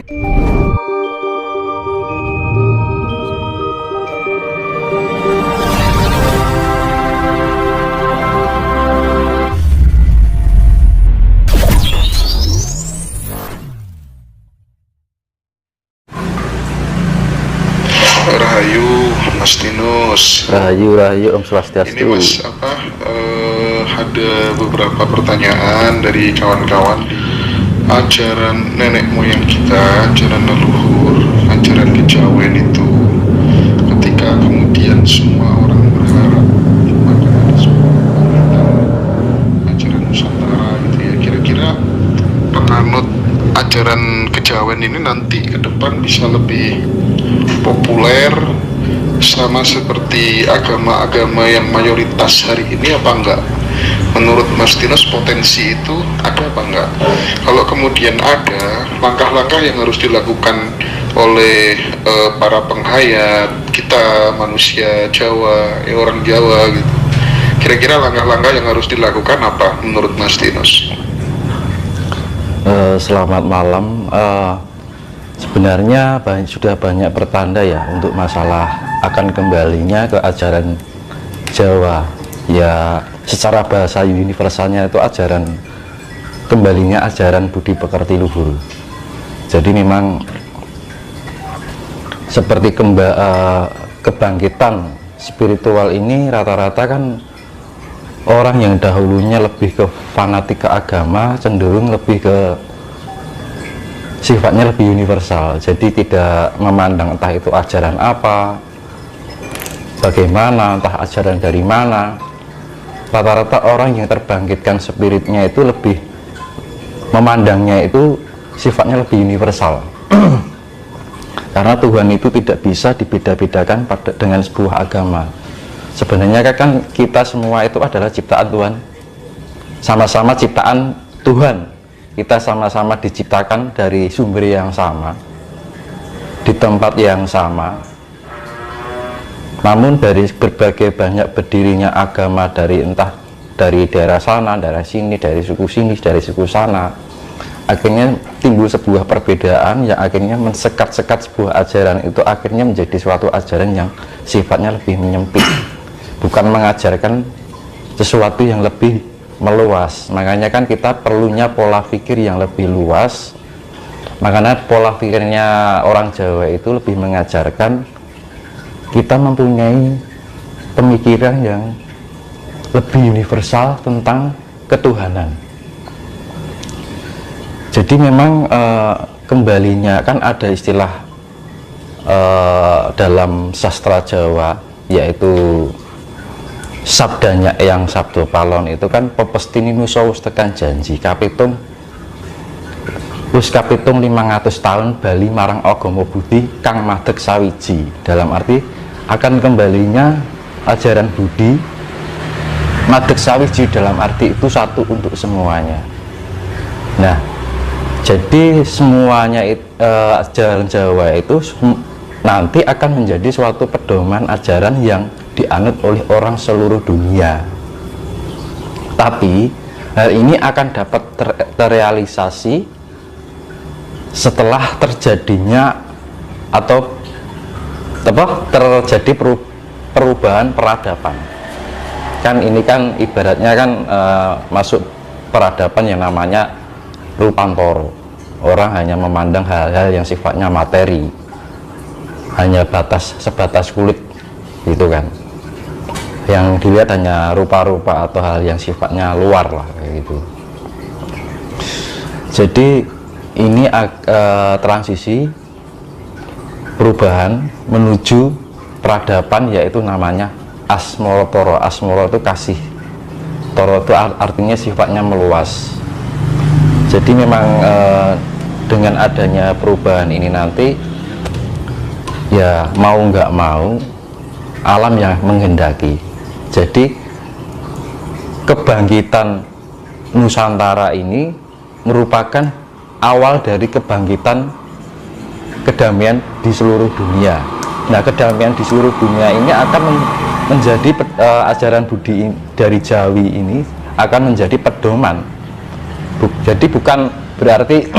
Rahayu Mas Tinus. Rahayu Om Swastiastu. Ini Mas ada beberapa pertanyaan dari kawan-kawan. Ajaran nenek moyang kita, ajaran leluhur, ajaran kejawen itu, ketika kemudian semua orang berharap maka ada sebuah ajaran Nusantara gitu ya, kira-kira penganut ajaran kejawen ini nanti ke depan bisa lebih populer sama seperti agama-agama yang mayoritas hari ini apa enggak? Menurut Mas Tinus potensi itu ada apa enggak? Kalau kemudian ada, langkah-langkah yang harus dilakukan oleh para penghayat kita manusia Jawa, orang Jawa gitu. Kira-kira langkah-langkah yang harus dilakukan apa menurut Mas Tinus? Selamat malam. Sebenarnya sudah banyak pertanda ya untuk masalah akan kembalinya ke ajaran Jawa. Ya, secara bahasa universalnya itu kembalinya ajaran budi pekerti luhur. Jadi memang seperti kebangkitan spiritual ini rata-rata kan orang yang dahulunya lebih ke fanatik ke agama cenderung lebih ke sifatnya lebih universal, jadi tidak memandang entah itu ajaran apa, bagaimana, entah ajaran dari mana. Rata-rata orang yang terbangkitkan spiritnya itu lebih memandangnya itu sifatnya lebih universal. Karena Tuhan itu tidak bisa dibeda-bedakan dengan sebuah agama. Sebenarnya kan kita semua itu adalah ciptaan Tuhan, sama-sama ciptaan Tuhan. Kita sama-sama diciptakan dari sumber yang sama, di tempat yang sama. Namun dari berbagai banyak berdirinya agama dari entah dari daerah sana, daerah sini, dari suku sini, dari suku sana, akhirnya timbul sebuah perbedaan yang akhirnya mensekat-sekat sebuah ajaran itu akhirnya menjadi suatu ajaran yang sifatnya lebih menyempit, bukan mengajarkan sesuatu yang lebih meluas. Makanya kan kita perlunya pola pikir yang lebih luas. Makanya pola pikirnya orang Jawa itu lebih mengajarkan kita mempunyai pemikiran yang lebih universal tentang ketuhanan. Jadi memang kembalinya kan ada istilah dalam sastra Jawa, yaitu sabdanya yang Sabdo Palon itu kan pepestini nusa wis tekan janji kapitung 500 tahun bali marang agama budi kang madeg sawiji, dalam arti akan kembalinya ajaran budi madeg sawiji, dalam arti itu satu untuk semuanya. Nah, jadi semuanya ajaran Jawa itu nanti akan menjadi suatu pedoman ajaran yang dianut oleh orang seluruh dunia. Tapi hal ini akan dapat terrealisasi setelah terjadinya atau terjadi perubahan peradaban. Kan ini kan ibaratnya kan masuk peradaban yang namanya rupantoro. Orang hanya memandang hal-hal yang sifatnya materi, hanya sebatas kulit gitu kan. Yang dilihat hanya rupa-rupa atau hal yang sifatnya luar lah kayak gitu. Jadi ini transisi perubahan menuju peradaban, yaitu namanya asmoro toro. Asmoro itu kasih, toro itu artinya sifatnya meluas. Jadi memang dengan adanya perubahan ini nanti ya mau nggak mau alam yang menghendaki. Jadi kebangkitan Nusantara ini merupakan awal dari kebangkitan kedamaian di seluruh dunia. Nah, kedamaian di seluruh dunia ini akan menjadi ajaran budi dari Jawi ini akan menjadi pedoman. Jadi bukan berarti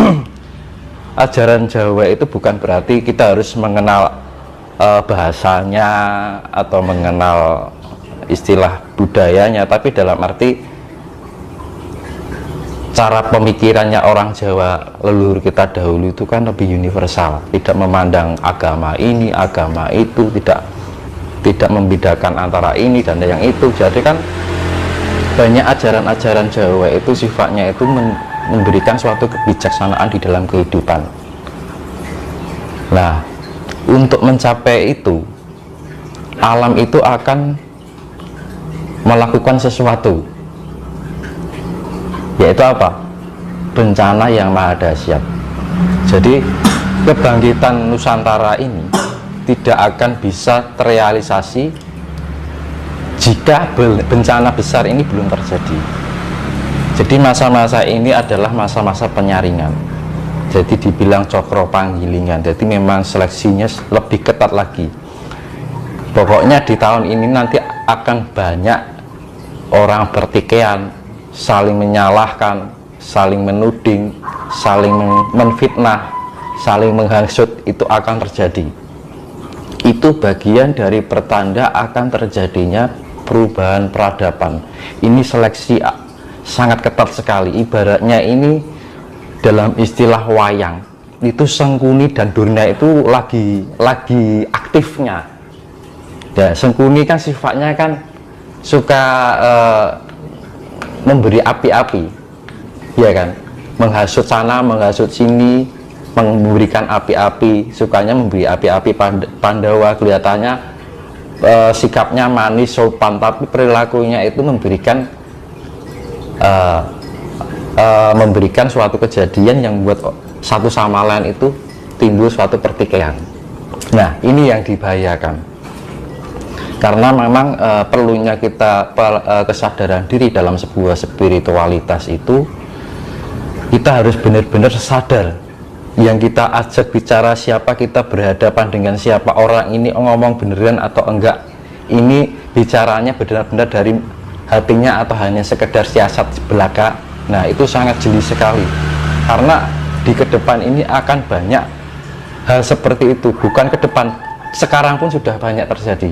ajaran Jawa itu bukan berarti kita harus mengenal bahasanya atau mengenal istilah budayanya, tapi dalam arti cara pemikirannya orang Jawa leluhur kita dahulu itu kan lebih universal, tidak memandang agama ini, agama itu, tidak membedakan antara ini dan yang itu. Jadi kan banyak ajaran-ajaran Jawa itu sifatnya itu memberikan suatu kebijaksanaan di dalam kehidupan. Nah, untuk mencapai itu, alam itu akan melakukan sesuatu, yaitu apa? Bencana yang maha dahsyat. Jadi kebangkitan Nusantara ini tidak akan bisa terrealisasi jika bencana besar ini belum terjadi. Jadi masa-masa ini adalah masa-masa penyaringan. Jadi dibilang cokro panggilingan. Jadi memang seleksinya lebih ketat lagi. Pokoknya di tahun ini nanti akan banyak orang bertikaian, saling menyalahkan, saling menuding, saling menfitnah, saling menghasut, itu akan terjadi. Itu bagian dari pertanda akan terjadinya perubahan peradaban. Ini seleksi sangat ketat sekali. Ibaratnya ini dalam istilah wayang, itu Sengkuni dan Durna itu lagi aktifnya. Ya, Sengkuni kan sifatnya kan suka memberi api-api, ya kan, menghasut sana, menghasut sini, memberikan api-api, sukanya memberi api-api. Pandawa kelihatannya sikapnya manis, sopan, tapi perilakunya itu memberikan suatu kejadian yang membuat satu sama lain itu timbul suatu pertikaian. Nah, ini yang dibahayakan, karena memang perlunya kita kesadaran diri dalam sebuah spiritualitas itu. Kita harus benar-benar sadar yang kita ajak bicara siapa, kita berhadapan dengan siapa, orang ini ngomong beneran atau enggak, ini bicaranya benar-benar dari hatinya atau hanya sekedar siasat belaka. Nah, itu sangat jeli sekali, karena di kedepan ini akan banyak hal seperti itu. Bukan ke depan, sekarang pun sudah banyak terjadi,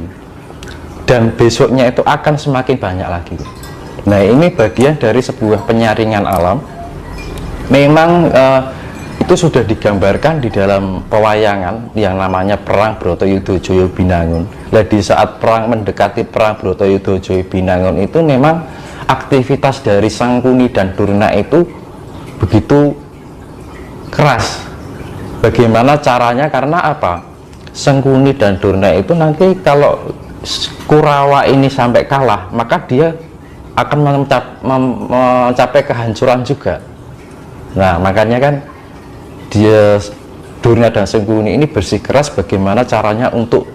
dan besoknya itu akan semakin banyak lagi. Nah, ini bagian dari sebuah penyaringan alam. Memang itu sudah digambarkan di dalam pewayangan yang namanya Perang Bratayuda Jaya Binangun. Nah, di saat perang mendekati Perang Bratayuda Jaya Binangun itu memang aktivitas dari Sengkuni dan Durna itu begitu keras. Bagaimana caranya? Karena apa? Sengkuni dan Durna itu nanti kalau Kurawa ini sampai kalah, maka dia akan mencapai kehancuran juga. Nah, makanya kan dia, Durna dan Sengkuni ini bersikeras bagaimana caranya untuk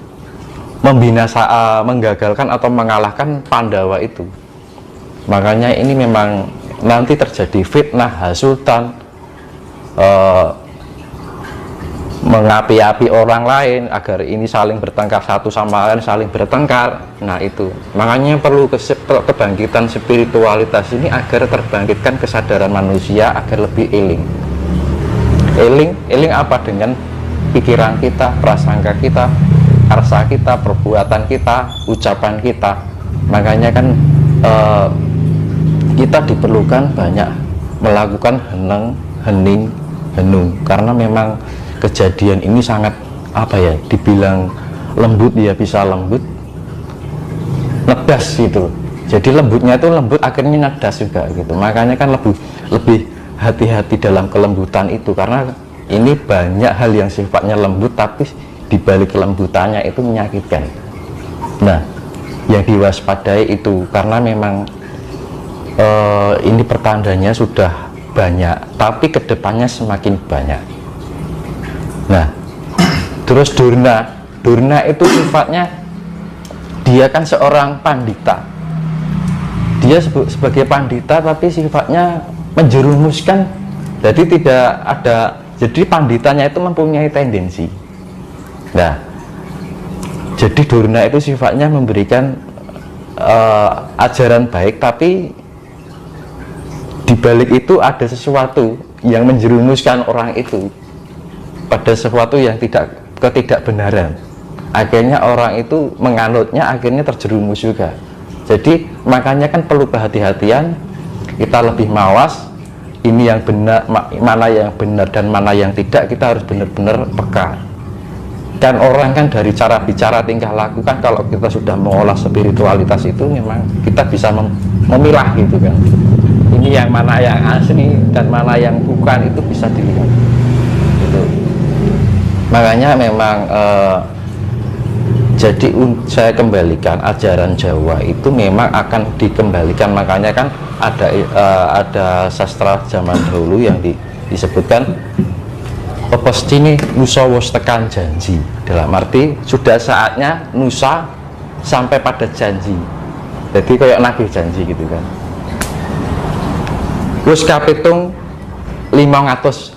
menggagalkan atau mengalahkan Pandawa itu. Makanya ini memang nanti terjadi fitnah, hasutan, mengapi-api orang lain agar ini saling bertengkar, satu sama lain saling bertengkar. Nah, itu makanya perlu kebangkitan spiritualitas ini agar terbangkitkan kesadaran manusia agar lebih eling apa? Dengan pikiran kita, prasangka kita, karsa kita, perbuatan kita, ucapan kita. Makanya kan kita diperlukan banyak melakukan heneng, hening, henung, karena memang kejadian ini sangat apa ya, dibilang lembut, ya bisa lembut, nedas gitu. Jadi lembutnya itu lembut, akhirnya nedas juga gitu. Makanya kan lebih hati-hati dalam kelembutan itu, karena ini banyak hal yang sifatnya lembut tapi dibalik kelembutannya itu menyakitkan. Nah, yang diwaspadai itu, karena memang ini pertandanya sudah banyak, tapi kedepannya semakin banyak. Nah, terus Durna itu sifatnya dia kan seorang pandita. Dia sebagai pandita tapi sifatnya menjerumuskan. Jadi tidak ada, jadi panditanya itu mempunyai tendensi. Nah, jadi Durna itu sifatnya memberikan ajaran baik, tapi di balik itu ada sesuatu yang menjerumuskan orang itu. pada sesuatu yang ketidakbenaran, akhirnya orang itu menganutnya, akhirnya terjerumus juga. Jadi makanya kan perlu kehati-hatian, kita lebih mawas ini yang benar, mana yang benar dan mana yang tidak, kita harus benar-benar peka. Dan orang kan dari cara bicara, tingkah laku kan, kalau kita sudah mengolah spiritualitas itu memang kita bisa memilah gitu kan, ini yang mana yang asli dan mana yang bukan, itu bisa dilihat gitu. Makanya memang jadi saya kembalikan ajaran Jawa itu memang akan dikembalikan. Makanya kan ada sastra zaman dahulu yang disebutkan pepesti ini nusa wis tekan janji, dalam arti sudah saatnya nusa sampai pada janji. Jadi kayak nagih janji gitu kan. Wis kapitung 500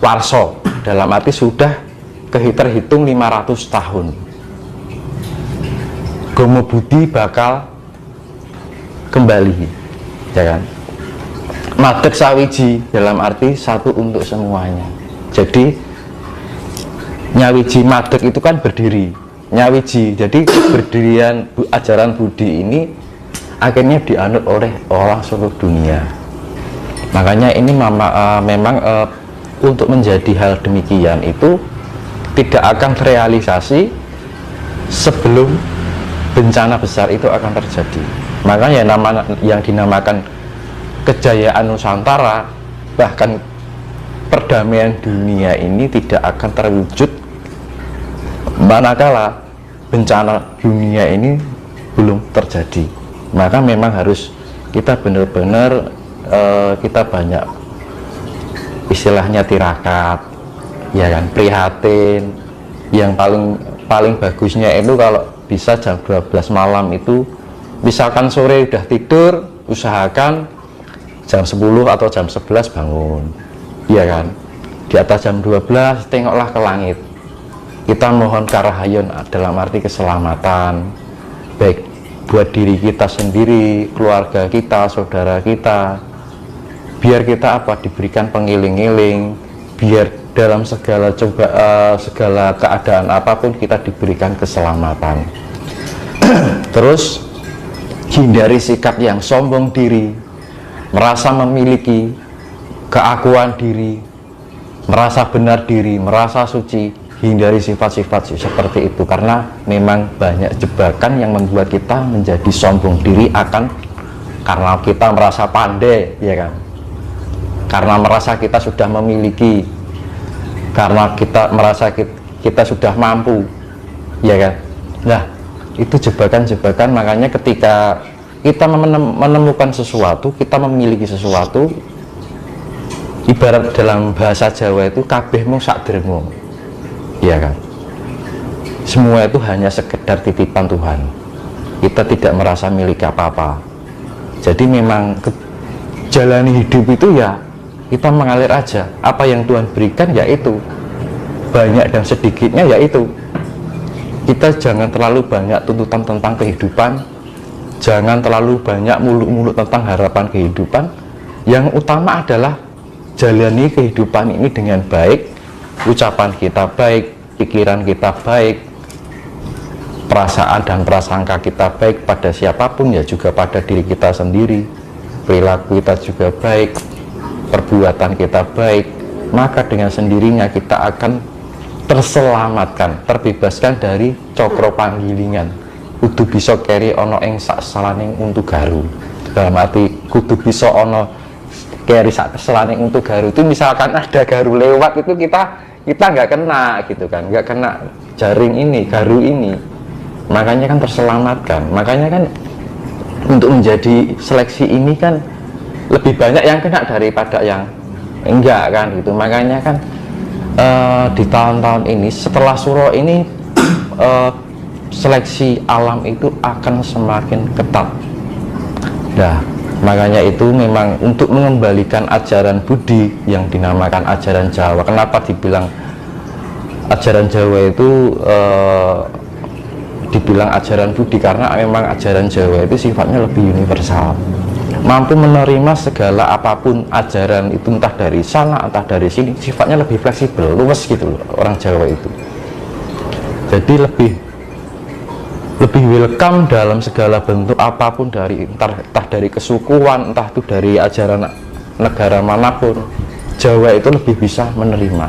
warsa, dalam arti sudah terhitung 500 tahun. Gomo Budi bakal kembali, ya kan? Madeg sawiji, dalam arti satu untuk semuanya. Jadi nyawiji madeg itu kan berdiri, nyawiji. Jadi berdirian ajaran Budi ini akhirnya dianut oleh orang seluruh dunia. Makanya ini memang untuk menjadi hal demikian itu tidak akan terrealisasi sebelum bencana besar itu akan terjadi. Makanya yang dinamakan kejayaan Nusantara, bahkan perdamaian dunia ini tidak akan terwujud manakala bencana dunia ini belum terjadi. Maka memang harus kita benar-benar kita banyak istilahnya tirakat, ya kan, prihatin. Yang paling bagusnya itu kalau bisa jam 12 malam itu, misalkan sore udah tidur, usahakan jam 10 atau jam 11 bangun, iya kan, di atas jam 12 tengoklah ke langit, kita mohon karahayun, dalam arti keselamatan, baik buat diri kita sendiri, keluarga kita, saudara kita, biar kita diberikan pengiling-iling, biar dalam segala keadaan apapun kita diberikan keselamatan. Terus hindari sikap yang sombong diri, merasa memiliki keakuan diri, merasa benar diri, merasa suci. Hindari sifat-sifat seperti itu, karena memang banyak jebakan yang membuat kita menjadi sombong diri karena kita merasa pandai, ya kan, karena merasa kita sudah memiliki, karena kita merasa kita sudah mampu, ya kan. Nah, itu jebakan-jebakan. Makanya ketika kita menemukan sesuatu, kita memiliki sesuatu, ibarat dalam bahasa Jawa itu kabehmu sakdermu, ya kan. Semua itu hanya sekedar titipan Tuhan. Kita tidak merasa milik apa-apa. Jadi memang jalani hidup itu ya kita mengalir aja, apa yang Tuhan berikan yaitu, banyak dan sedikitnya yaitu. Kita jangan terlalu banyak tuntutan tentang kehidupan, jangan terlalu banyak muluk-muluk tentang harapan kehidupan. Yang utama adalah jalani kehidupan ini dengan baik, ucapan kita baik, pikiran kita baik, perasaan dan prasangka kita baik pada siapapun, ya juga pada diri kita sendiri, perilaku kita juga baik, perbuatan kita baik, maka dengan sendirinya kita akan terselamatkan, terbebaskan dari cokro panggilingan. Kudu bisa keri ono ing sak selaning untuk garu, dalam arti kudu bisa ono keri sak selaning untuk garu itu, misalkan ada garu lewat itu kita nggak kena gitu kan, nggak kena jaring ini, garu ini, makanya kan terselamatkan. Makanya kan untuk menjadi seleksi ini kan lebih banyak yang kena daripada yang enggak kan gitu. Makanya kan di tahun-tahun ini setelah Suro ini seleksi alam itu akan semakin ketat. Nah, makanya itu memang untuk mengembalikan ajaran Budi yang dinamakan ajaran Jawa. Kenapa dibilang ajaran Jawa itu dibilang ajaran Budi? Karena memang ajaran Jawa itu sifatnya lebih universal. mampu menerima segala apapun ajaran itu, entah dari sana entah dari sini, sifatnya lebih fleksibel, luwes gitu loh orang Jawa itu. Jadi lebih welcome dalam segala bentuk apapun, dari entah dari kesukuan, entah itu dari ajaran negara manapun. Jawa itu lebih bisa menerima,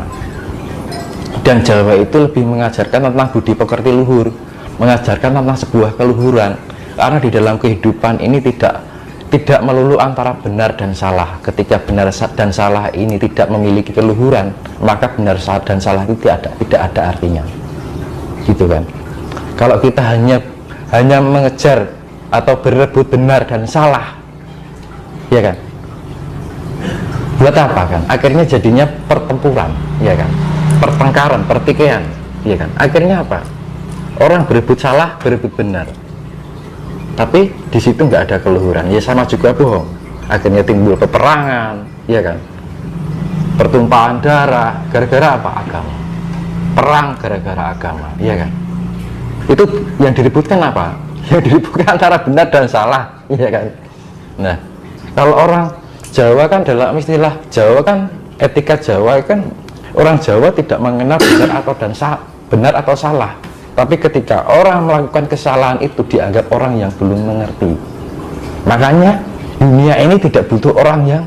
dan Jawa itu lebih mengajarkan tentang budi pekerti luhur, mengajarkan tentang sebuah keluhuran, karena di dalam kehidupan ini tidak melulu antara benar dan salah. Ketika benar dan salah ini tidak memiliki keluhuran, maka benar dan salah itu tidak ada artinya, gitu kan. Kalau kita hanya mengejar atau berebut benar dan salah, ya kan, buat apa kan? Akhirnya jadinya pertempuran, ya kan, pertengkaran, pertikaian, ya kan. Akhirnya apa? Orang berebut salah, berebut benar, tapi di situ nggak ada keluhuran, ya sama juga bohong. Akhirnya timbul peperangan, ya kan, pertumpahan darah, gara-gara apa? Agama. Perang gara-gara agama, ya kan. Itu yang diributkan apa? Yang diributkan antara benar dan salah, ya kan. Nah, kalau orang Jawa kan, dalam istilah Jawa kan, etika Jawa kan, orang Jawa tidak mengenal benar atau salah. Tapi ketika orang melakukan kesalahan itu dianggap orang yang belum mengerti. Makanya dunia ini tidak butuh orang yang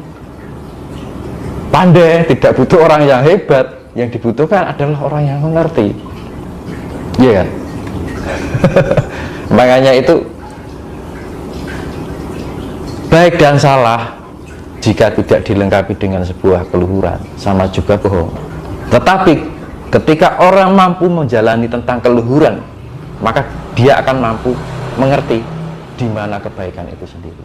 pandai, tidak butuh orang yang hebat. Yang dibutuhkan adalah orang yang mengerti, iya kan? Makanya itu baik dan salah jika tidak dilengkapi dengan sebuah keluhuran, sama juga bohong. Tetapi ketika orang mampu menjalani tentang keluhuran, maka dia akan mampu mengerti di mana kebaikan itu sendiri.